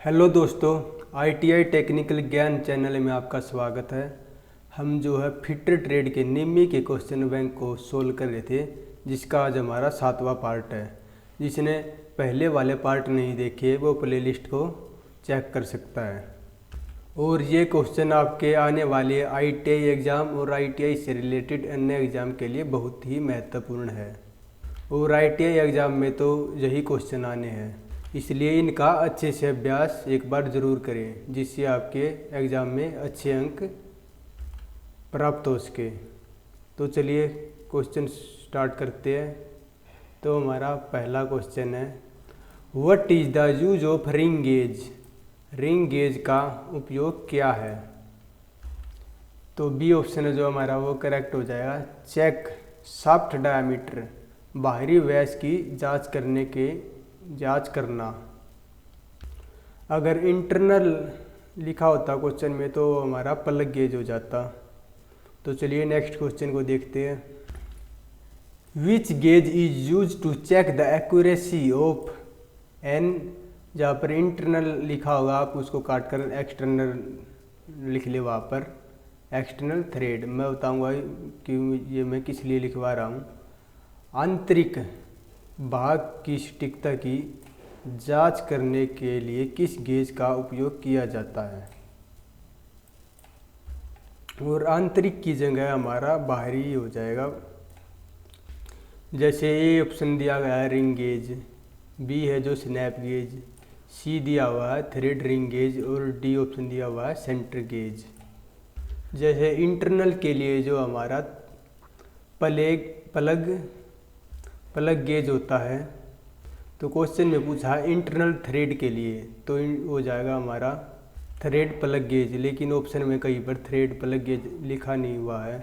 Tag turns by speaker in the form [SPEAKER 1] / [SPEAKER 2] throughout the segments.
[SPEAKER 1] Hello दोस्तों, ITI technical ज्ञान channel में आपका स्वागत है। हम जो है फिटर ट्रेड के निम्मी के क्वेश्चन बैंक को सोल्व कर रहे थे, जिसका आज हमारा 7वां पार्ट है। जिसने पहले वाले पार्ट नहीं देखे वो प्लेलिस्ट को चेक कर सकता है। और ये क्वेश्चन आपके आने वाले ITI एग्ज़ाम और ITI से रिलेटेड अन्य एग्ज़ाम के लिए बहुत ही महत्वपूर्ण है। और ITI एग्ज़ाम में तो यही क्वेश्चन आने हैं, इसलिए इनका अच्छे से अभ्यास एक बार ज़रूर करें, जिससे आपके एग्ज़ाम में अच्छे अंक प्राप्त हो सके। तो चलिए क्वेश्चन स्टार्ट करते हैं। तो हमारा पहला क्वेश्चन है, what is the use of ring gauge. Ring gauge का उपयोग क्या है? तो बी ऑप्शन है जो हमारा वो करेक्ट हो जाएगा। चेक शाफ्ट डायमीटर, बाहरी व्यास की जांच करना। अगर इंटरनल लिखा होता क्वेश्चन में तो हमारा प्लग गेज हो जाता। तो चलिए नेक्स्ट क्वेश्चन को देखते हैं। Which gauge is use to check the accuracy of an. जहाँ पर इंटरनल लिखा होगा आप उसको काट कर एक्सटर्नल लिख ले, वहाँ पर एक्सटर्नल थ्रेड। मैं बताऊंगा कि ये मैं किस लिए लिखवा रहा हूँ। आंतरिक भाग की सटीकता की जांच करने के लिए किस गेज का उपयोग किया जाता है? और आंतरिक की जगह हमारा बाहरी हो जाएगा। जैसे ए ऑप्शन दिया गया है रिंग गेज, बी है जो स्नैप गेज, सी दिया हुआ है थ्रेड रिंग गेज और डी ऑप्शन दिया हुआ है सेंटर गेज। जैसे इंटरनल के लिए जो हमारा प्लग गेज होता है, तो क्वेश्चन में पूछा है इंटरनल थ्रेड के लिए, तो हो जाएगा हमारा थ्रेड प्लग गेज। लेकिन ऑप्शन में कहीं पर थ्रेड प्लग गेज लिखा नहीं हुआ है,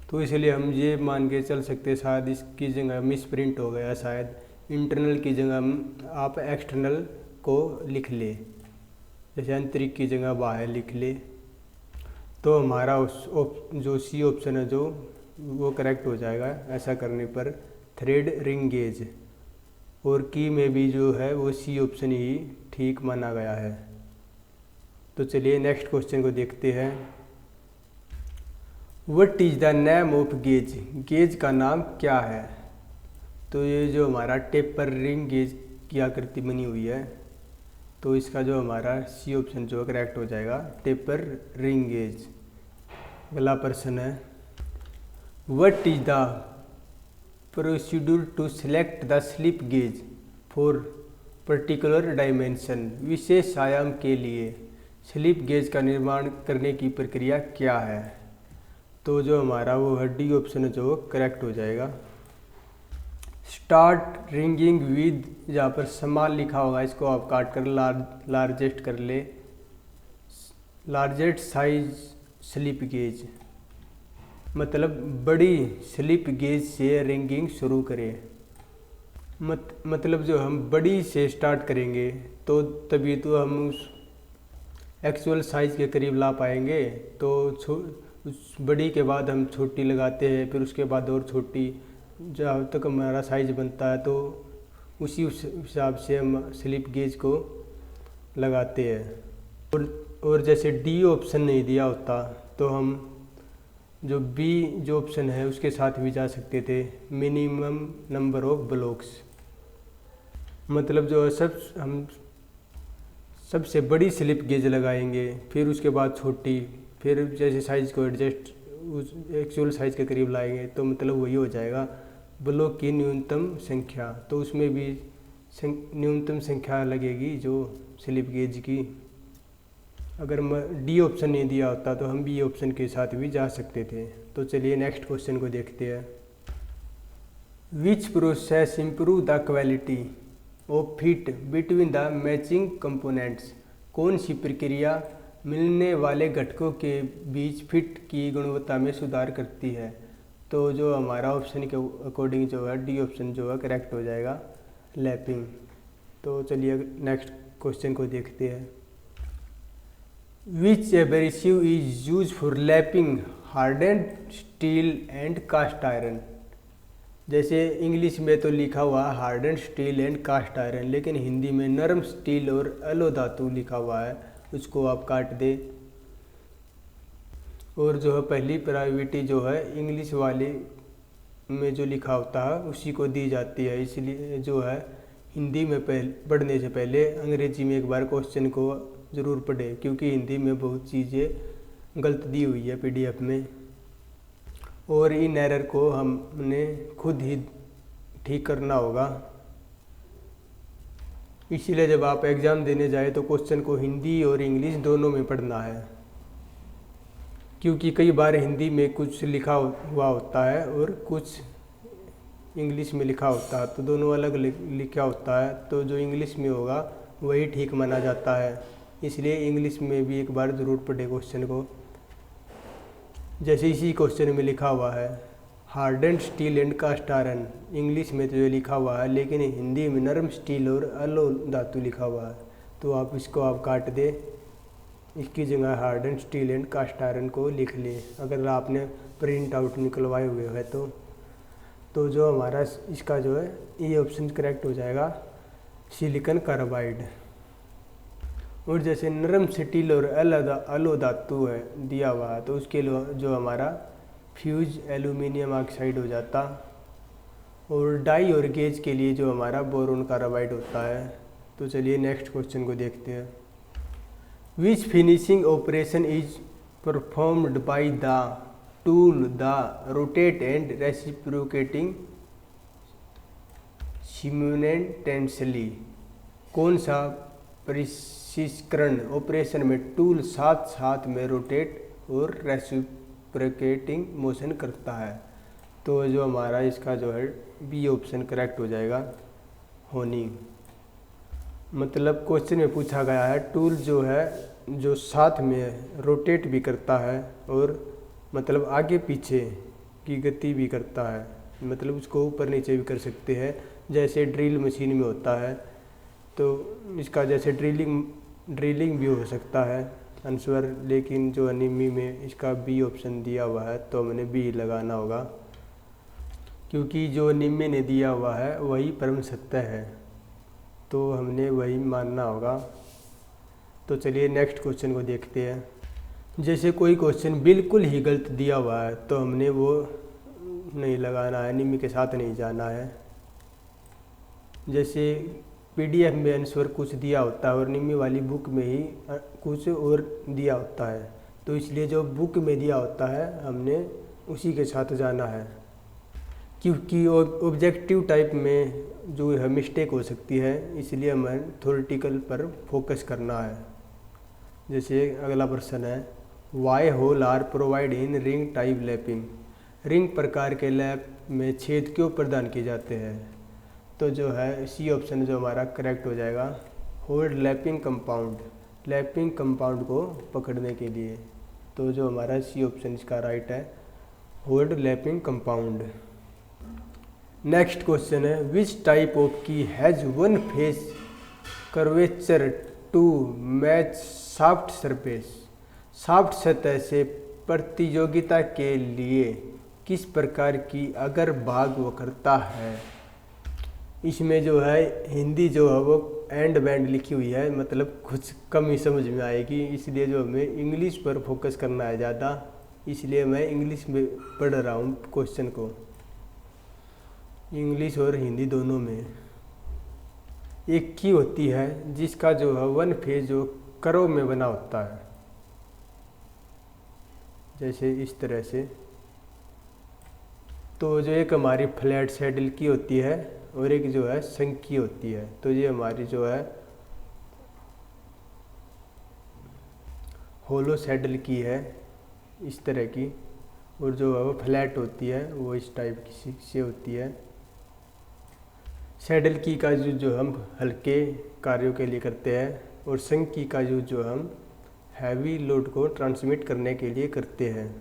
[SPEAKER 1] तो इसलिए हम ये मान के चल सकते शायद इसकी जगह मिस प्रिंट हो गया। शायद इंटरनल की जगह आप एक्सटर्नल को लिख ले, जैसे आंतरिक की जगह बाहर लिख ले। तो हमारा जो सी ऑप्शन है जो वो करेक्ट हो जाएगा ऐसा करने पर, थ्रेड रिंग गेज। और की में भी जो है वो सी ऑप्शन ही ठीक माना गया है। तो चलिए नेक्स्ट क्वेश्चन को देखते हैं। What is the name of gauge. Gauge का नाम क्या है? तो ये जो हमारा टेपर रिंग गेज की आकृति बनी हुई है, तो इसका जो हमारा सी ऑप्शन जो करेक्ट हो जाएगा, टेपर रिंग गेज। अगला प्रश्न है, what is the procedure to select the slip gauge for particular dimension. विशेष आयाम के लिए स्लिप गेज का निर्माण करने की प्रक्रिया क्या है? तो जो हमारा वो है डी ऑप्शन है जो करेक्ट हो जाएगा। स्टार्ट रिंगिंग विद, जहाँ पर स्मॉल लिखा होगा इसको आप काट कर लार्जेस्ट कर ले, लार्जेस्ट साइज स्लिप गेज, मतलब बड़ी स्लिप गेज से रिंगिंग शुरू करें। मतलब जो हम बड़ी से स्टार्ट करेंगे तो तभी तो हम उस एक्चुअल साइज़ के करीब ला पाएंगे। तो उस बड़ी के बाद हम छोटी लगाते हैं, फिर उसके बाद और छोटी, जब तक हमारा साइज़ बनता है तो उसी हिसाब से हम स्लिप गेज को लगाते हैं। और जैसे डी ऑप्शन नहीं दिया होता तो हम जो बी जो ऑप्शन है उसके साथ भी जा सकते थे, मिनिमम नंबर ऑफ ब्लॉक्स। मतलब जो है हम सबसे बड़ी स्लिप गेज लगाएंगे, फिर उसके बाद छोटी, फिर जैसे साइज़ को एडजस्ट उस एक्चुअल साइज़ के करीब लाएंगे, तो मतलब वही हो जाएगा ब्लॉक की न्यूनतम संख्या। तो उसमें भी न्यूनतम संख्या लगेगी जो स्लिप गेज की। अगर डी ऑप्शन नहीं दिया होता तो हम बी ऑप्शन के साथ भी जा सकते थे। तो चलिए नेक्स्ट क्वेश्चन को देखते हैं। Which process improve the quality of fit between the matching components. कौन सी प्रक्रिया मिलने वाले घटकों के बीच फिट की गुणवत्ता में सुधार करती है? तो जो हमारा ऑप्शन के अकॉर्डिंग जो है डी ऑप्शन जो है करेक्ट हो जाएगा, लैपिंग। तो चलिए नेक्स्ट क्वेश्चन को देखते हैं। Which abrasive is use for lapping hardened steel and cast iron. जैसे इंग्लिश में तो लिखा हुआ है harden steel and cast iron, लेकिन हिंदी में नरम स्टील और एलो धातु लिखा हुआ है, उसको आप काट दे। और जो है पहली प्रायोरिटी जो है इंग्लिश वाले में जो लिखा होता है उसी को दी जाती है, इसलिए जो है हिंदी में पढ़ने से पहले अंग्रेजी में एक बार क्वेश्चन को ज़रूर पढ़े, क्योंकि हिंदी में बहुत चीज़ें गलत दी हुई है पीडीएफ में, और इन एरर को हमने खुद ही ठीक करना होगा। इसीलिए जब आप एग्ज़ाम देने जाए तो क्वेश्चन को हिंदी और इंग्लिश दोनों में पढ़ना है, क्योंकि कई बार हिंदी में कुछ लिखा हुआ होता है और कुछ इंग्लिश में लिखा होता है, तो दोनों अलग लिखा होता है, तो जो इंग्लिश में होगा वही ठीक माना जाता है। इसलिए इंग्लिश में भी एक बार ज़रूर पढ़े क्वेश्चन को। जैसे इसी क्वेश्चन में लिखा हुआ है harden steel and cast iron, English में तो ये लिखा हुआ है, लेकिन हिंदी में नरम स्टील और एलो धातु लिखा हुआ है, तो आप इसको आप काट दे, इसकी जगह harden steel and cast iron को लिख ले, अगर आपने प्रिंट आउट निकलवाए हुए है तो जो हमारा इसका जो है ये ऑप्शन करेक्ट हो जाएगा, सिलिकॉन कार्बाइड। और जैसे नरम स्टील और एलो धातु है दिया हुआ है, तो उसके जो हमारा फ्यूज एल्यूमिनियम ऑक्साइड हो जाता, और डाई और गेज के लिए जो हमारा बोरोन कार्बाइड होता है। तो चलिए नेक्स्ट क्वेश्चन को देखते हैं। Which finishing operation is performed by the tool the rotate and reciprocating simultaneously, कौन सा परिष्करण ऑपरेशन में टूल साथ साथ में रोटेट और रेसिप्रोकेटिंग मोशन करता है? तो जो हमारा इसका जो है बी ऑप्शन करेक्ट हो जाएगा, होनिंग। मतलब क्वेश्चन में पूछा गया है टूल जो है जो साथ में रोटेट भी करता है और मतलब आगे पीछे की गति भी करता है, मतलब उसको ऊपर नीचे भी कर सकते हैं, जैसे ड्रिल मशीन में होता है। तो इसका जैसे ड्रिलिंग भी हो सकता है आंसर, लेकिन जो अनिमी में इसका बी ऑप्शन दिया हुआ है तो हमने बी लगाना होगा, क्योंकि जो अनिमी ने दिया हुआ है वही परम सत्य है, तो हमने वही मानना होगा। तो चलिए नेक्स्ट क्वेश्चन को देखते हैं। जैसे कोई क्वेश्चन बिल्कुल ही गलत दिया हुआ है तो हमने वो नहीं लगाना है, अनिमी के साथ नहीं जाना है। जैसे पीडीएफ में आंसर कुछ दिया होता है और निमी वाली बुक में ही कुछ और दिया होता है, तो इसलिए जो बुक में दिया होता है हमने उसी के साथ जाना है, क्योंकि ऑब्जेक्टिव टाइप में जो है मिस्टेक हो सकती है, इसलिए हमें थ्योरेटिकल पर फोकस करना है। जैसे अगला प्रश्न है why hole are provide in ring type lapping, ring प्रकार के लैप में छेद क्यों प्रदान किए जाते हैं? तो जो है सी ऑप्शन जो हमारा करेक्ट हो जाएगा, hold lapping compound, lapping compound को पकड़ने के लिए। तो जो हमारा सी ऑप्शन इसका राइट है, hold lapping compound. Next question है which type of key has one face curvature to match soft surface, soft सतह से प्रतियोगिता के लिए किस प्रकार की अगर भाग वक्रता है? इसमें जो है हिंदी जो है वो एंड बैंड लिखी हुई है, मतलब कुछ कम ही समझ में आएगी, इसलिए जो हमें इंग्लिश पर फोकस करना है ज़्यादा, इसलिए मैं इंग्लिश में पढ़ रहा हूँ क्वेश्चन को, इंग्लिश और हिंदी दोनों में। एक की होती है जिसका जो है वन फेज जो कर्व में बना होता है, जैसे इस तरह से। तो जो एक हमारी फ्लैट सैडल की होती है और एक जो है संक की होती है, तो ये हमारी जो है होलो सैडल की है इस तरह की, और जो है वो फ्लैट होती है वो इस टाइप की से होती है। सैडल की का यूज जो हम हल्के कार्यों के लिए करते हैं, और संक की का यूज जो हम हैवी लोड को ट्रांसमिट करने के लिए करते हैं।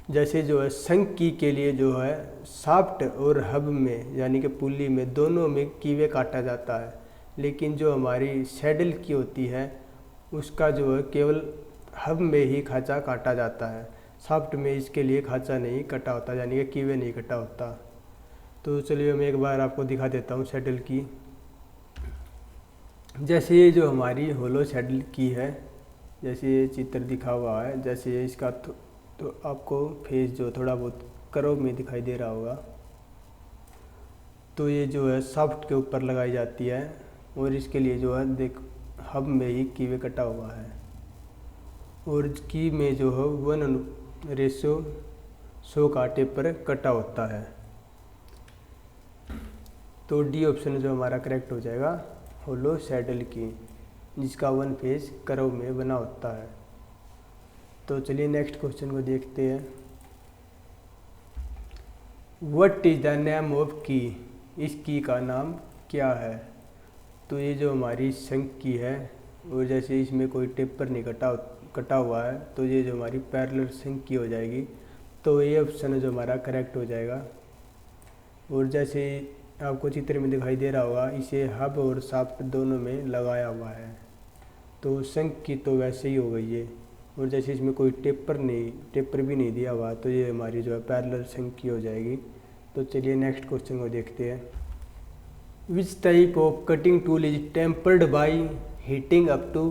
[SPEAKER 1] जैसे जो है संक की के लिए जो है शाफ्ट और हब में यानी कि पुली में दोनों में कीवे काटा जाता है, लेकिन जो हमारी सैडल की होती है उसका जो है केवल हब में ही खांचा काटा जाता है, शाफ्ट में इसके लिए खांचा नहीं कटा होता, यानी कि कीवे नहीं कटा होता। तो चलिए मैं एक बार आपको दिखा देता हूँ शटल की। जैसे ये जो हमारी होलो शटल की है, जैसे ये चित्र दिखा हुआ है, जैसे ये इसका तो आपको फेस जो थोड़ा बहुत कर्व में दिखाई दे रहा होगा। तो ये जो है शाफ्ट के ऊपर लगाई जाती है और इसके लिए जो है देख हब में ही कीवे कटा हुआ है और की में जो है 1:100 कांटे पर कटा होता है। तो डी ऑप्शन जो हमारा करेक्ट हो जाएगा होलो सैडल की, जिसका वन फेस कर्व में बना होता है। तो चलिए नेक्स्ट क्वेश्चन को देखते हैं। What is the name of की, इस की का नाम क्या है। तो ये जो हमारी शंख की है और जैसे इसमें कोई टेपर नहीं कटा हुआ है, तो ये जो हमारी पैरेलल शंख की हो जाएगी। तो ये ऑप्शन जो हमारा करेक्ट हो जाएगा। और जैसे आपको चित्र में दिखाई दे रहा होगा, इसे हब और शाफ्ट दोनों में लगाया हुआ है। तो शंख की तो वैसे ही हो गई है और जैसे इसमें कोई टेपर भी नहीं दिया हुआ, तो ये हमारी जो है पैरेलल शंख की हो जाएगी। तो चलिए नेक्स्ट क्वेश्चन को देखते हैं। Which type of cutting tool is tempered by heating up to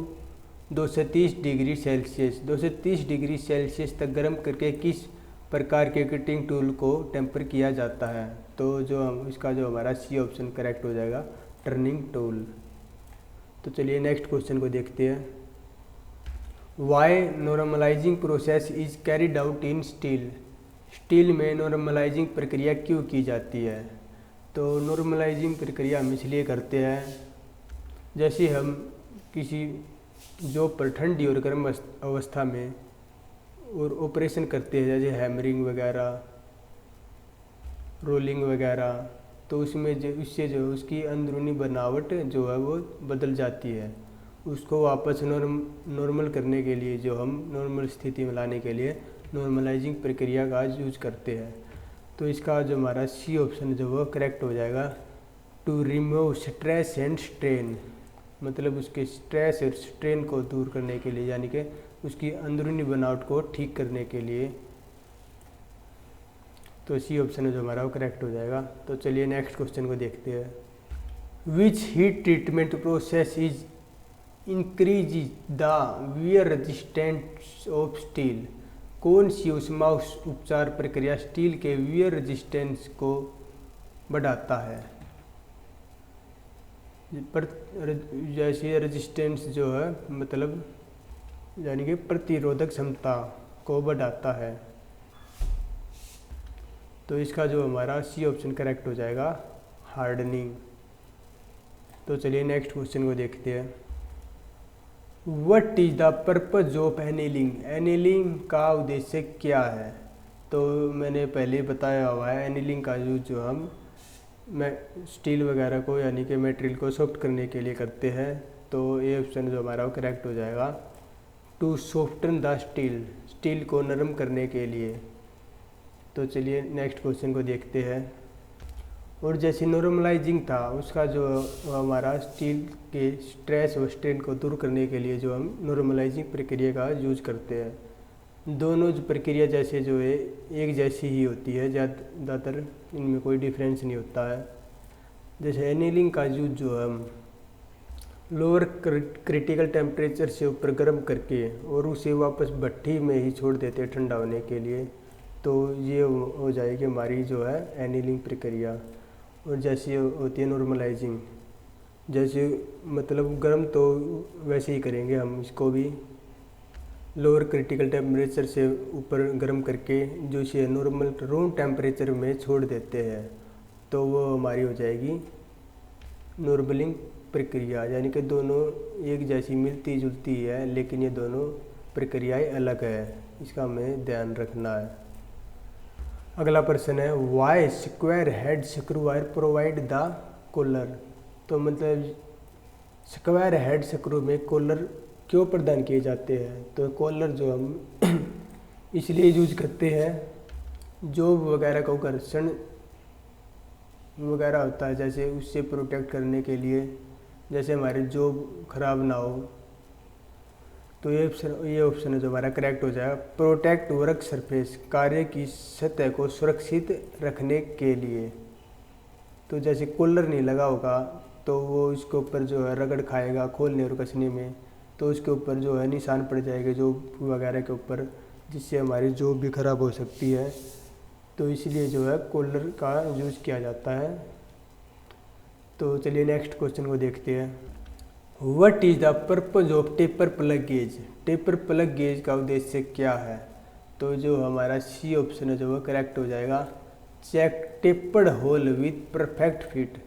[SPEAKER 1] 230 degree Celsius. 230 degree Celsius तक गर्म करके किस प्रकार के कटिंग टूल को टेम्पर किया जाता है। तो जो हम इसका जो हमारा सी ऑप्शन करेक्ट हो जाएगा, टर्निंग टूल। तो चलिए नेक्स्ट क्वेश्चन को देखते हैं। Why normalizing process is carried out in steel. Steel में नॉर्मलाइजिंग प्रक्रिया क्यों की जाती है। तो नॉर्मलाइजिंग प्रक्रिया हम इसलिए करते हैं, जैसे हम किसी जॉब पर ठंडी और गर्म अवस्था में और ऑपरेशन करते हैं, जैसे हैमरिंग वगैरह, रोलिंग वगैरह, तो उसमें जो इससे जो उसकी अंदरूनी बनावट जो है वो बदल जाती है। उसको वापस नॉर्मल करने के लिए, जो हम नॉर्मल स्थिति में लाने के लिए नॉर्मलाइजिंग प्रक्रिया का यूज करते हैं। तो इसका जो हमारा सी ऑप्शन जो वो करेक्ट हो जाएगा, to remove stress and strain, मतलब उसके स्ट्रेस और स्ट्रेन को दूर करने के लिए, यानी कि उसकी अंदरूनी बनावट को ठीक करने के लिए। तो सी ऑप्शन जो हमारा वो करेक्ट हो जाएगा। तो चलिए नेक्स्ट क्वेश्चन को देखते हैं। Which heat treatment process is increase the wear resistance of steel. कौन सी ऊष्मा उपचार प्रक्रिया स्टील के वियर रेजिस्टेंस को बढ़ाता है। पर जैसे रेजिस्टेंस जो है मतलब यानी कि प्रतिरोधक क्षमता को बढ़ाता है। तो इसका जो हमारा सी ऑप्शन करेक्ट हो जाएगा, हार्डनिंग। तो चलिए नेक्स्ट क्वेश्चन को देखते हैं। What is the purpose of annealing. Annealing का उद्देश्य क्या है। तो मैंने पहले बताया हुआ है, एनीलिंग का यूज जो हम स्टील वगैरह को यानी कि मटेरियल को सॉफ्ट करने के लिए करते हैं। तो ये ऑप्शन जो हमारा वो करेक्ट हो जाएगा, to soften the steel, steel को नरम करने के लिए। तो चलिए नेक्स्ट क्वेश्चन को देखते हैं। और जैसे नॉर्मलाइजिंग था, उसका जो हमारा स्टील के स्ट्रेस और स्ट्रेन को दूर करने के लिए जो हम नॉर्मलाइजिंग प्रक्रिया का यूज करते हैं। दोनों जो प्रक्रिया जैसे जो है एक जैसी ही होती है, ज़्यादातर इनमें कोई डिफरेंस नहीं होता है। जैसे एनीलिंग का यूज जो हम लोअर क्रिटिकल टेम्परेचर से ऊपर गर्म करके और उसे वापस भट्टी में ही छोड़ देते हैं ठंडा होने के लिए। तो ये हो जाएगी हमारी जो है एनीलिंग प्रक्रिया। और जैसे होती है नॉर्मलाइजिंग, जैसे मतलब गर्म तो वैसे ही करेंगे हम इसको भी, लोअर क्रिटिकल टेम्परेचर से ऊपर गर्म करके जो इसे नॉर्मल रूम टेम्परेचर में छोड़ देते हैं। तो वो हमारी हो जाएगी नॉर्मलिंग प्रक्रिया, यानी कि दोनों एक जैसी मिलती जुलती है, लेकिन ये दोनों प्रक्रियाएं अलग है, इसका हमें ध्यान रखना है। अगला प्रश्न है, why square head screw wire provide the collar. तो मतलब स्क्वायर हेड स्क्रू में कॉलर क्यों प्रदान किए जाते हैं। तो कॉलर जो हम इसलिए यूज करते हैं, जॉब वगैरह का घर्षण वगैरह होता है, जैसे उससे प्रोटेक्ट करने के लिए, जैसे हमारी जॉब खराब ना हो। तो ये ऑप्शन है जो हमारा करेक्ट हो जाएगा, प्रोटेक्ट वर्क सरफेस, कार्य की सतह को सुरक्षित रखने के लिए। तो जैसे कूलर नहीं लगा होगा तो वो इसके ऊपर जो है रगड़ खाएगा खोलने और कसने में, तो उसके ऊपर जो है निशान पड़ जाएंगे जॉब वगैरह के ऊपर, जिससे हमारी जॉब भी ख़राब हो सकती है। तो इसलिए जो है कूलर का यूज़ किया जाता है। तो चलिए नेक्स्ट क्वेश्चन को देखते हैं। What is the purpose of taper plug gauge? Taper plug gauge का उद्देश्य क्या है? तो जो हमारा सी ऑप्शन है जो वो करेक्ट हो जाएगा। Check tapered hole with perfect fit.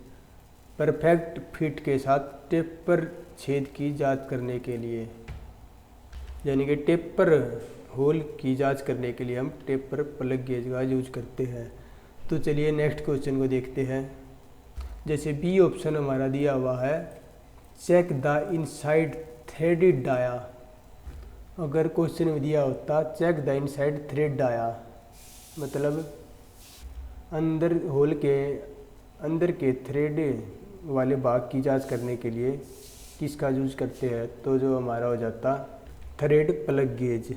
[SPEAKER 1] Perfect fit के साथ टेपर छेद की जांच करने के लिए, यानी कि टेपर होल की जांच करने के लिए हम टेपर प्लग गेज का यूज करते हैं। तो चलिए नेक्स्ट क्वेश्चन को देखते हैं। जैसे बी ऑप्शन हमारा दिया हुआ है, check the inside threaded dia. अगर क्वेश्चन में दिया होता check the inside thread dia, मतलब अंदर होल के अंदर के थ्रेड वाले भाग की जांच करने के लिए किसका यूज करते हैं, तो जो हमारा हो जाता थ्रेड प्लग गेज।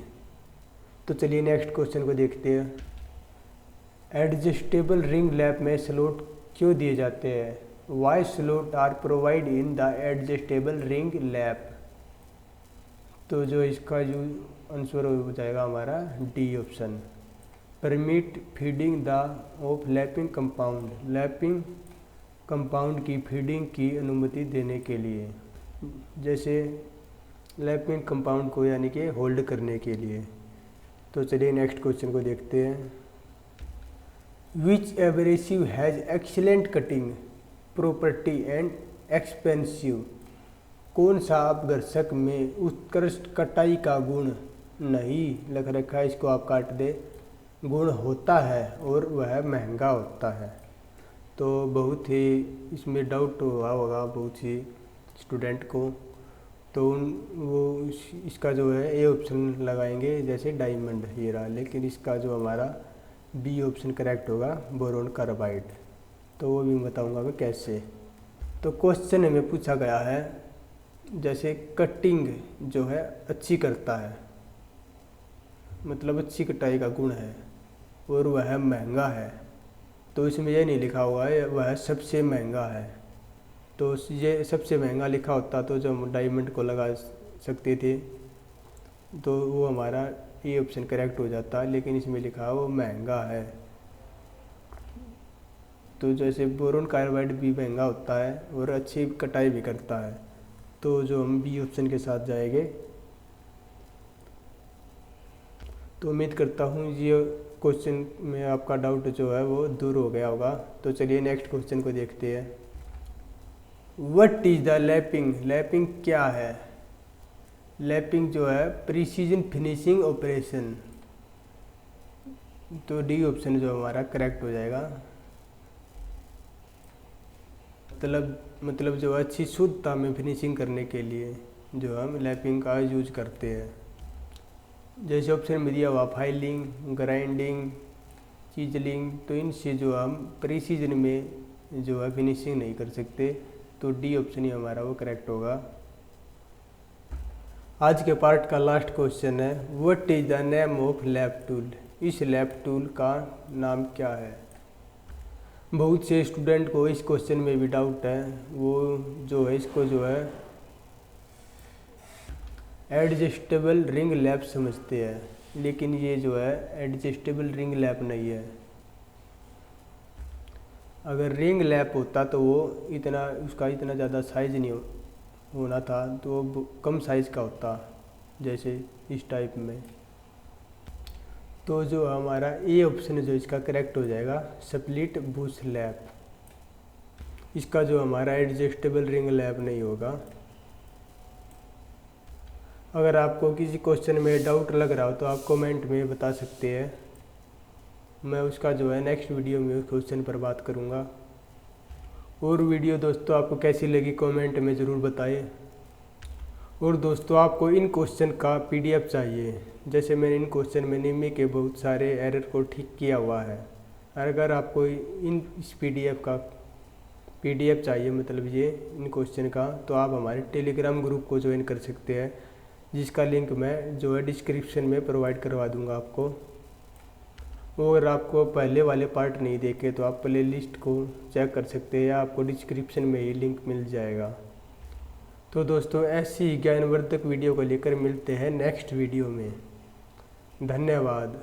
[SPEAKER 1] तो चलिए नेक्स्ट क्वेश्चन को देखते हैं। एडजस्टेबल रिंग लैप में स्लॉट क्यों दिए जाते हैं? Why slot are provide in the adjustable ring lap? तो जो इसका आंसर हो जाएगा हमारा D option. Permit feeding the of lapping compound. Lapping compound की फीडिंग की अनुमति देने के लिए, जैसे लैपिंग कंपाउंड को यानी कि होल्ड करने के लिए। तो चलिए नेक्स्ट क्वेश्चन को देखते हैं। Which abrasive has excellent cutting property and expensive? कौन सा अपघर्षक में उत्कृष्ट कटाई का गुण नहीं लग रखा है, इसको आप काट दे, गुण होता है और वह महंगा होता है? तो बहुत ही इसमें डाउट हुआ होगा बहुत ही स्टूडेंट को, तो वो इसका जो है ए ऑप्शन लगाएंगे, जैसे डायमंड ये रहा, लेकिन इसका जो हमारा बी ऑप्शन करेक्ट होगा, बोरोन कार्बाइड। तो वो भी बताऊंगा मैं कैसे। तो क्वेश्चन में पूछा गया है, जैसे कटिंग जो है अच्छी करता है, मतलब अच्छी कटाई का गुण है और वह महंगा है, तो इसमें यह नहीं लिखा हुआ है वह सबसे महंगा है। तो ये सबसे महंगा लिखा होता तो जो हम डायमंड को लगा सकते थे, तो वो हमारा ये ऑप्शन करेक्ट हो जाता, लेकिन इसमें लिखा है वो महंगा है। तो जैसे बोरोन कार्बाइड भी महंगा होता है और अच्छी कटाई भी करता है, तो जो हम बी ऑप्शन के साथ जाएंगे। तो उम्मीद करता हूँ ये क्वेश्चन में आपका डाउट जो है वो दूर हो गया होगा। तो चलिए नेक्स्ट क्वेश्चन को देखते हैं। What is the lapping? Lapping क्या है? लैपिंग जो है प्रिसीजन फिनिशिंग ऑपरेशन। तो डी ऑप्शन जो हमारा करेक्ट हो जाएगा। मतलब जो अच्छी शुद्धता में फिनिशिंग करने के लिए जो हम लैपिंग का यूज करते हैं। जैसे ऑप्शन में दिया हुआ फाइलिंग, ग्राइंडिंग, चीजलिंग, तो इनसे जो हम प्रिसीजन में जो है फिनिशिंग नहीं कर सकते, तो डी ऑप्शन ही हमारा वो करेक्ट होगा। आज के पार्ट का लास्ट क्वेश्चन है, what is the name of lap tool? इस लैप टूल का नाम क्या है? बहुत से स्टूडेंट को इस क्वेश्चन में भी डाउट है, वो जो है इसको जो है एडजस्टेबल रिंग लैप समझते हैं, लेकिन ये जो है एडजस्टेबल रिंग लैप नहीं है। अगर रिंग लैप होता तो वो उसका इतना ज़्यादा साइज नहीं होना था, तो वो कम साइज़ का होता, जैसे इस टाइप में। तो जो हमारा ए ऑप्शन है जो इसका करेक्ट हो जाएगा, स्प्लिट बुश लैप। इसका जो हमारा एडजस्टेबल रिंग लैप नहीं होगा। अगर आपको किसी क्वेश्चन में डाउट लग रहा हो तो आप कमेंट में बता सकते हैं, मैं उसका जो है नेक्स्ट वीडियो में उस क्वेश्चन पर बात करूँगा। और वीडियो दोस्तों आपको कैसी लगी कमेंट में ज़रूर बताएं। और दोस्तों आपको इन क्वेश्चन का पीडीएफ चाहिए, जैसे मैंने इन क्वेश्चन में निम्मी के बहुत सारे एरर को ठीक किया हुआ है। अगर आपको इस पीडीएफ चाहिए, मतलब ये इन क्वेश्चन का, तो आप हमारे टेलीग्राम ग्रुप को ज्वाइन कर सकते हैं, जिसका लिंक मैं जो है डिस्क्रिप्शन में प्रोवाइड करवा दूंगा आपको। वो अगर आपको पहले वाले पार्ट नहीं देखे तो आप प्ले लिस्ट को चेक कर सकते हैं या आपको डिस्क्रिप्शन में ही लिंक मिल जाएगा। तो दोस्तों ऐसी ज्ञानवर्धक वीडियो को लेकर मिलते हैं नेक्स्ट वीडियो में। धन्यवाद।